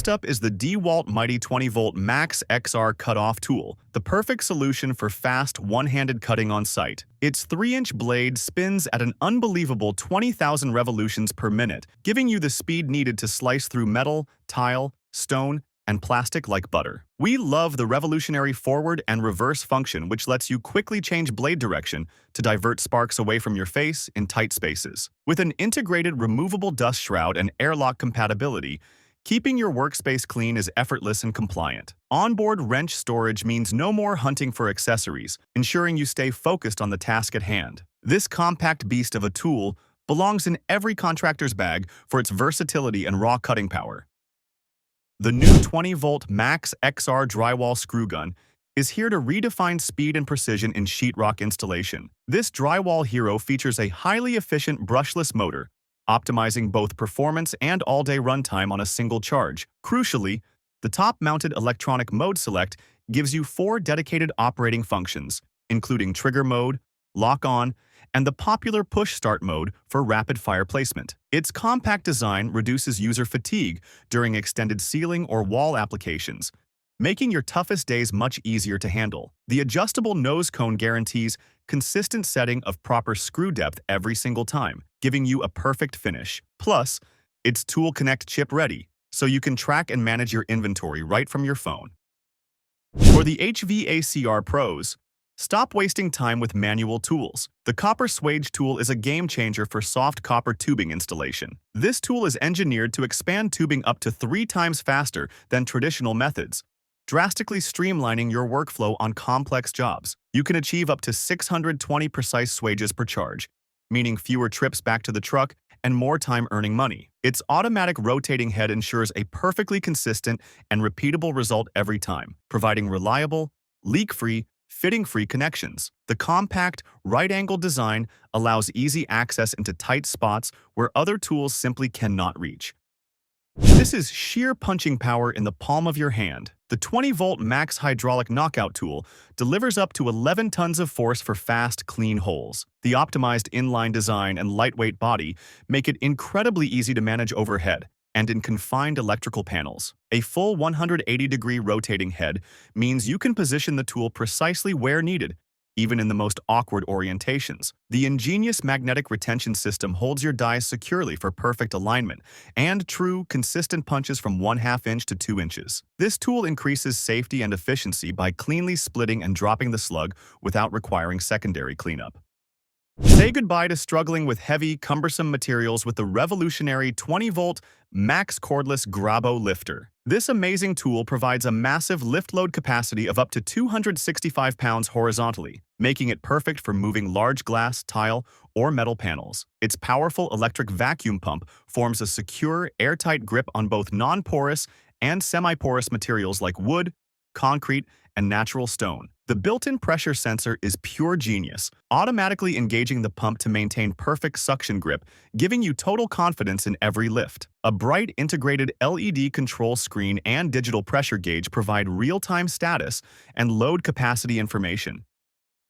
up is the DeWalt Mighty 20-volt Max XR Cut-Off Tool, the perfect solution for fast, one-handed cutting on site. Its 3-inch blade spins at an unbelievable 20,000 revolutions per minute, giving you the speed needed to slice through metal, tile, stone, and plastic like butter. We love the revolutionary forward and reverse function, which lets you quickly change blade direction to divert sparks away from your face in tight spaces. With an integrated removable dust shroud and airlock compatibility, keeping your workspace clean is effortless and compliant. Onboard wrench storage means no more hunting for accessories, ensuring you stay focused on the task at hand. This compact beast of a tool belongs in every contractor's bag for its versatility and raw cutting power. The new 20-volt Max XR Drywall Screwgun is here to redefine speed and precision in sheetrock installation. This drywall hero features a highly efficient brushless motor, optimizing both performance and all-day runtime on a single charge. Crucially, the top-mounted electronic mode select gives you 4 dedicated operating functions, including trigger mode, lock-on, and the popular push-start mode for rapid-fire placement. Its compact design reduces user fatigue during extended ceiling or wall applications, making your toughest days much easier to handle. The adjustable nose cone guarantees consistent setting of proper screw depth every single time, giving you a perfect finish. Plus, it's Tool Connect chip-ready, so you can track and manage your inventory right from your phone. For the HVAC pros, stop wasting time with manual tools. The copper Swage tool is a game-changer for soft copper tubing installation. This tool is engineered to expand tubing up to 3 times faster than traditional methods, drastically streamlining your workflow on complex jobs. You can achieve up to 620 precise swages per charge, meaning fewer trips back to the truck and more time earning money. Its automatic rotating head ensures a perfectly consistent and repeatable result every time, providing reliable, leak-free, fitting-free connections. The compact, right-angle design allows easy access into tight spots where other tools simply cannot reach. This is sheer punching power in the palm of your hand. The 20-volt Max Hydraulic Knockout tool delivers up to 11 tons of force for fast, clean holes. The optimized inline design and lightweight body make it incredibly easy to manage overhead and in confined electrical panels. A full 180-degree rotating head means you can position the tool precisely where needed, even in the most awkward orientations. The ingenious magnetic retention system holds your dies securely for perfect alignment and true, consistent punches from 1/2 inch to 2 inches. This tool increases safety and efficiency by cleanly splitting and dropping the slug without requiring secondary cleanup. Say goodbye to struggling with heavy, cumbersome materials with the revolutionary 20-volt Max Cordless Grabo Lifter. This amazing tool provides a massive lift load capacity of up to 265 pounds horizontally, making it perfect for moving large glass, tile, or metal panels. Its powerful electric vacuum pump forms a secure, airtight grip on both non-porous and semi-porous materials like wood, concrete, and natural stone. The built-in pressure sensor is pure genius, automatically engaging the pump to maintain perfect suction grip, giving you total confidence in every lift. A bright integrated LED control screen and digital pressure gauge provide real-time status and load capacity information.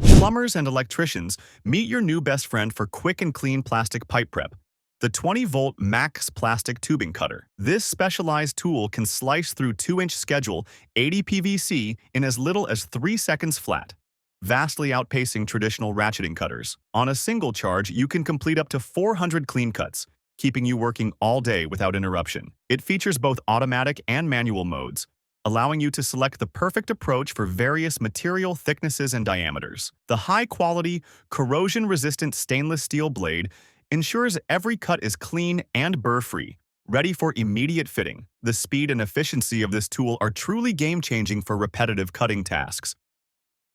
Plumbers and electricians, meet your new best friend for quick and clean plastic pipe prep. The 20-volt Max Plastic Tubing Cutter. This specialized tool can slice through 2-inch schedule 80 PVC in as little as 3 seconds flat, vastly outpacing traditional ratcheting cutters. On a single charge, you can complete up to 400 clean cuts, keeping you working all day without interruption. It features both automatic and manual modes, allowing you to select the perfect approach for various material thicknesses and diameters. The high-quality, corrosion-resistant stainless steel blade ensures every cut is clean and burr-free, ready for immediate fitting. The speed and efficiency of this tool are truly game-changing for repetitive cutting tasks.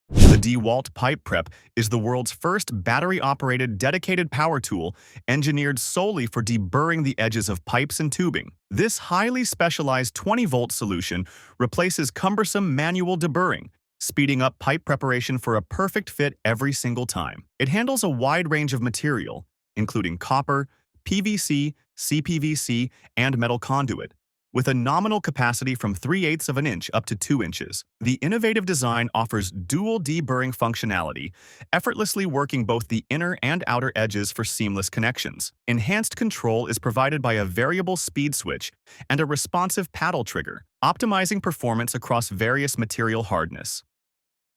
The DeWalt Pipe Prep is the world's first battery-operated dedicated power tool engineered solely for deburring the edges of pipes and tubing. This highly specialized 20-volt solution replaces cumbersome manual deburring, speeding up pipe preparation for a perfect fit every single time. It handles a wide range of material, including copper, PVC, CPVC, and metal conduit, with a nominal capacity from 3/8 of an inch up to 2 inches. The innovative design offers dual deburring functionality, effortlessly working both the inner and outer edges for seamless connections. Enhanced control is provided by a variable speed switch and a responsive paddle trigger, optimizing performance across various material hardness.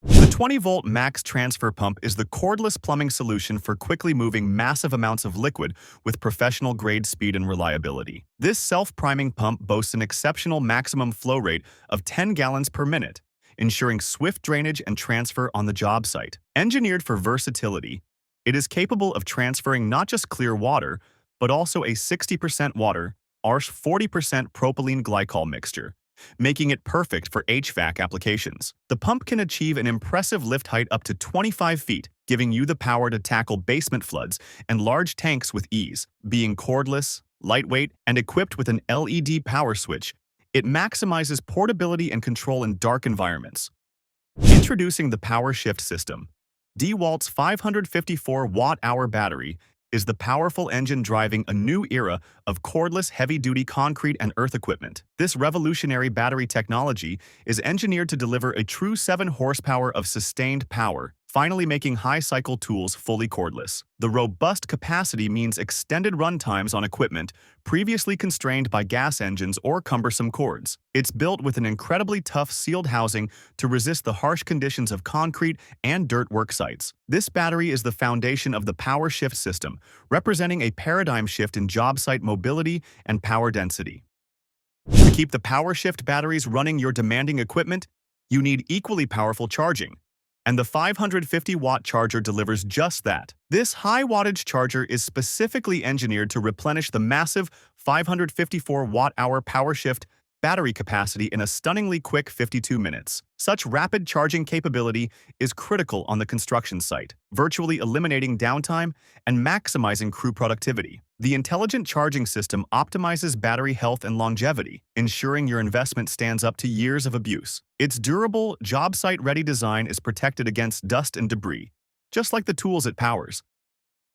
The 20-volt max transfer pump is the cordless plumbing solution for quickly moving massive amounts of liquid with professional-grade speed and reliability. This self-priming pump boasts an exceptional maximum flow rate of 10 gallons per minute, ensuring swift drainage and transfer on the job site. Engineered for versatility, it is capable of transferring not just clear water, but also a 60% water, or 40% propylene glycol mixture, making it perfect for HVAC applications. The pump can achieve an impressive lift height up to 25 feet, giving you the power to tackle basement floods and large tanks with ease. Being cordless, lightweight, and equipped with an LED power switch, it maximizes portability and control in dark environments. Introducing the Power Shift System. DeWalt's 554 watt-hour battery is the powerful engine driving a new era of cordless heavy-duty concrete and earth equipment. This revolutionary battery technology is engineered to deliver a true 7 horsepower of sustained power, finally making high-cycle tools fully cordless. The robust capacity means extended run times on equipment previously constrained by gas engines or cumbersome cords. It's built with an incredibly tough sealed housing to resist the harsh conditions of concrete and dirt work sites. This battery is the foundation of the Power Shift System, representing a paradigm shift in job site mobility and power density. To keep the Power Shift batteries running your demanding equipment, you need equally powerful charging, and the 550-watt charger delivers just that. This high-wattage charger is specifically engineered to replenish the massive 554-watt-hour PowerShift battery capacity in a stunningly quick 52 minutes. Such rapid charging capability is critical on the construction site, virtually eliminating downtime and maximizing crew productivity. The intelligent charging system optimizes battery health and longevity, ensuring your investment stands up to years of abuse. Its durable, job site-ready design is protected against dust and debris, just like the tools it powers.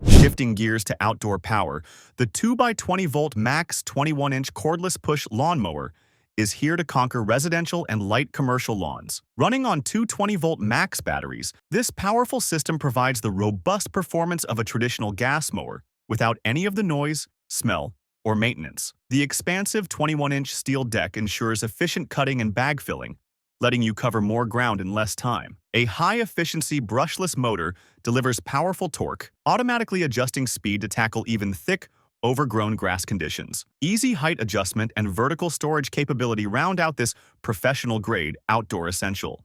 Shifting gears to outdoor power, the 2x20-volt max 21-inch cordless push lawnmower is here to conquer residential and light commercial lawns. Running on two 20-volt max batteries, this powerful system provides the robust performance of a traditional gas mower without any of the noise, smell, or maintenance. The expansive 21-inch steel deck ensures efficient cutting and bag filling, letting you cover more ground in less time. A high-efficiency brushless motor delivers powerful torque, automatically adjusting speed to tackle even thick, overgrown grass conditions. Easy height adjustment and vertical storage capability round out this professional-grade outdoor essential.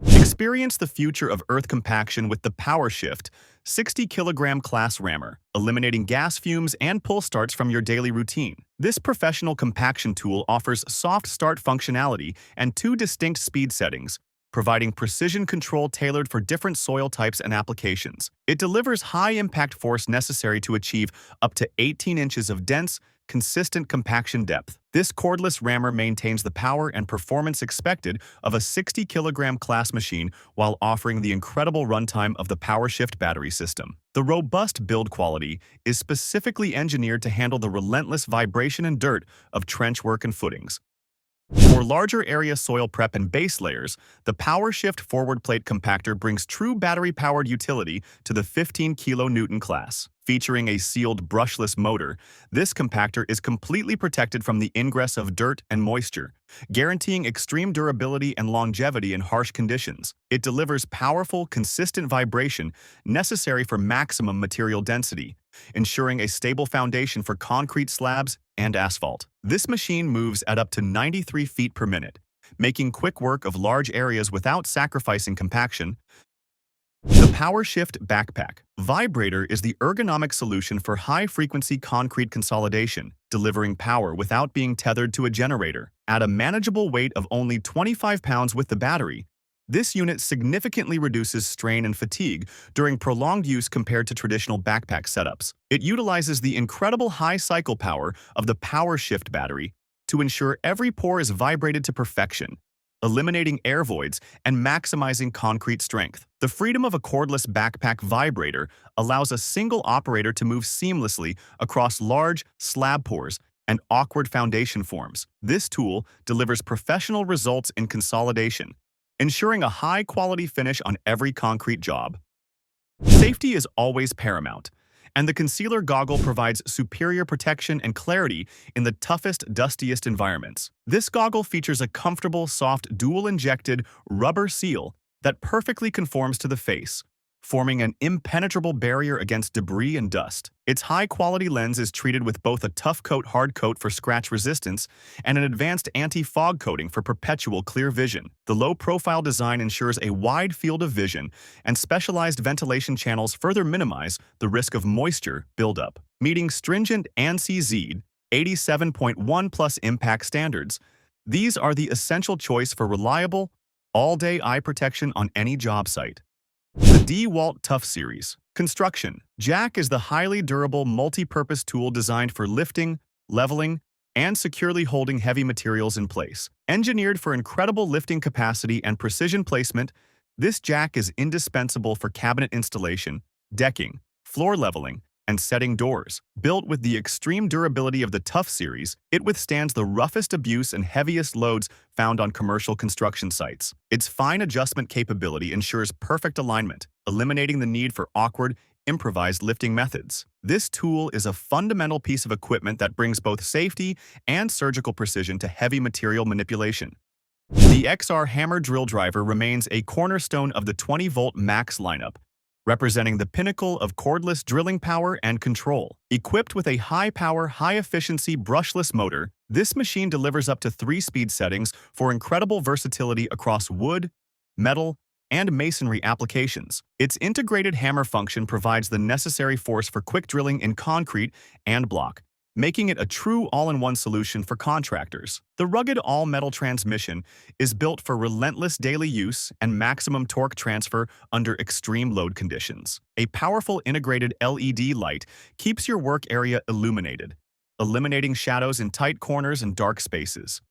Experience the future of earth compaction with the PowerShift 60-kilogram class rammer, eliminating gas fumes and pull starts from your daily routine. This professional compaction tool offers soft start functionality and 2 distinct speed settings, providing precision control tailored for different soil types and applications. It delivers high impact force necessary to achieve up to 18 inches of dense, consistent compaction depth. This cordless rammer maintains the power and performance expected of a 60-kilogram class machine while offering the incredible runtime of the PowerShift battery system. The robust build quality is specifically engineered to handle the relentless vibration and dirt of trench work and footings. For larger area soil prep and base layers, the PowerShift forward plate compactor brings true battery-powered utility to the 15 kilonewton class. Featuring a sealed brushless motor, this compactor is completely protected from the ingress of dirt and moisture, guaranteeing extreme durability and longevity in harsh conditions. It delivers powerful, consistent vibration necessary for maximum material density, ensuring a stable foundation for concrete slabs and asphalt. This machine moves at up to 93 feet per minute, making quick work of large areas without sacrificing compaction. The PowerShift Backpack Vibrator is the ergonomic solution for high-frequency concrete consolidation, delivering power without being tethered to a generator. At a manageable weight of only 25 pounds with the battery, this unit significantly reduces strain and fatigue during prolonged use compared to traditional backpack setups. It utilizes the incredible high cycle power of the PowerShift battery to ensure every pore is vibrated to perfection, eliminating air voids and maximizing concrete strength. The freedom of a cordless backpack vibrator allows a single operator to move seamlessly across large slab pours, and awkward foundation forms. This tool delivers professional results in consolidation, ensuring a high-quality finish on every concrete job. Safety is always paramount, and the concealer goggle provides superior protection and clarity in the toughest, dustiest environments. This goggle features a comfortable, soft, dual-injected rubber seal that perfectly conforms to the face, forming an impenetrable barrier against debris and dust. Its high-quality lens is treated with both a tough coat hard coat for scratch resistance and an advanced anti-fog coating for perpetual clear vision. The low-profile design ensures a wide field of vision, and specialized ventilation channels further minimize the risk of moisture buildup. Meeting stringent ANSI 87.1+ impact standards, these are the essential choice for reliable, all-day eye protection on any job site. The DeWalt Tough Series. Construction. Jack is the highly durable multi-purpose tool designed for lifting, leveling, and securely holding heavy materials in place. Engineered for incredible lifting capacity and precision placement, this jack is indispensable for cabinet installation, decking, floor leveling, and setting doors. Built with the extreme durability of the Tough Series, it withstands the roughest abuse and heaviest loads found on commercial construction sites. Its fine adjustment capability ensures perfect alignment, eliminating the need for awkward, improvised lifting methods. This tool is a fundamental piece of equipment that brings both safety and surgical precision to heavy material manipulation. The XR Hammer Drill Driver remains a cornerstone of the 20-volt Max lineup, representing the pinnacle of cordless drilling power and control. Equipped with a high-power, high-efficiency brushless motor, this machine delivers up to 3 speed settings for incredible versatility across wood, metal, and masonry applications. Its integrated hammer function provides the necessary force for quick drilling in concrete and block, making it a true all-in-one solution for contractors. The rugged all-metal transmission is built for relentless daily use and maximum torque transfer under extreme load conditions. A powerful integrated LED light keeps your work area illuminated, eliminating shadows in tight corners and dark spaces.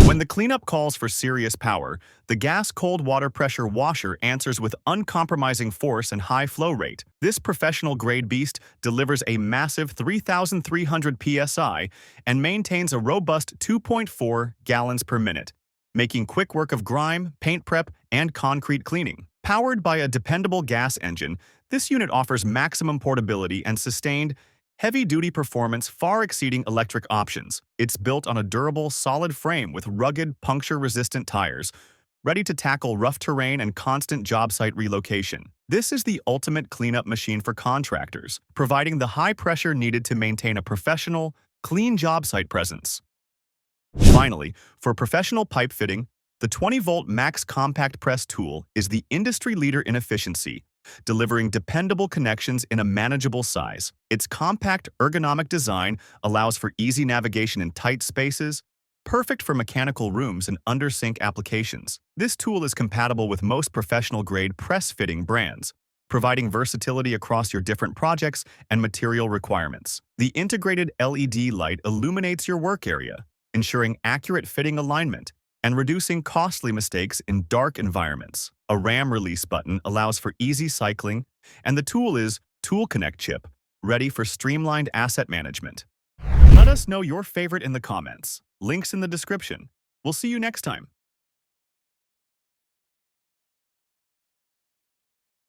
When the cleanup calls for serious power, the gas cold water pressure washer answers with uncompromising force and high flow rate. This professional-grade beast delivers a massive 3,300 psi and maintains a robust 2.4 gallons per minute, making quick work of grime, paint prep, and concrete cleaning. Powered by a dependable gas engine, this unit offers maximum portability and sustained, heavy-duty performance far exceeding electric options. It's built on a durable, solid frame with rugged, puncture-resistant tires, ready to tackle rough terrain and constant job site relocation. This is the ultimate cleanup machine for contractors, providing the high pressure needed to maintain a professional, clean job site presence. Finally, for professional pipe fitting, the 20-volt Max Compact Press tool is the industry leader in efficiency, delivering dependable connections in a manageable size. Its compact, ergonomic design allows for easy navigation in tight spaces, perfect for mechanical rooms and under-sink applications. This tool is compatible with most professional-grade press-fitting brands, providing versatility across your different projects and material requirements. The integrated LED light illuminates your work area, ensuring accurate fitting alignment and reducing costly mistakes in dark environments. A RAM release button allows for easy cycling, and the tool is Tool Connect chip, ready for streamlined asset management. Let us know your favorite in the comments. Links in the description. We'll see you next time.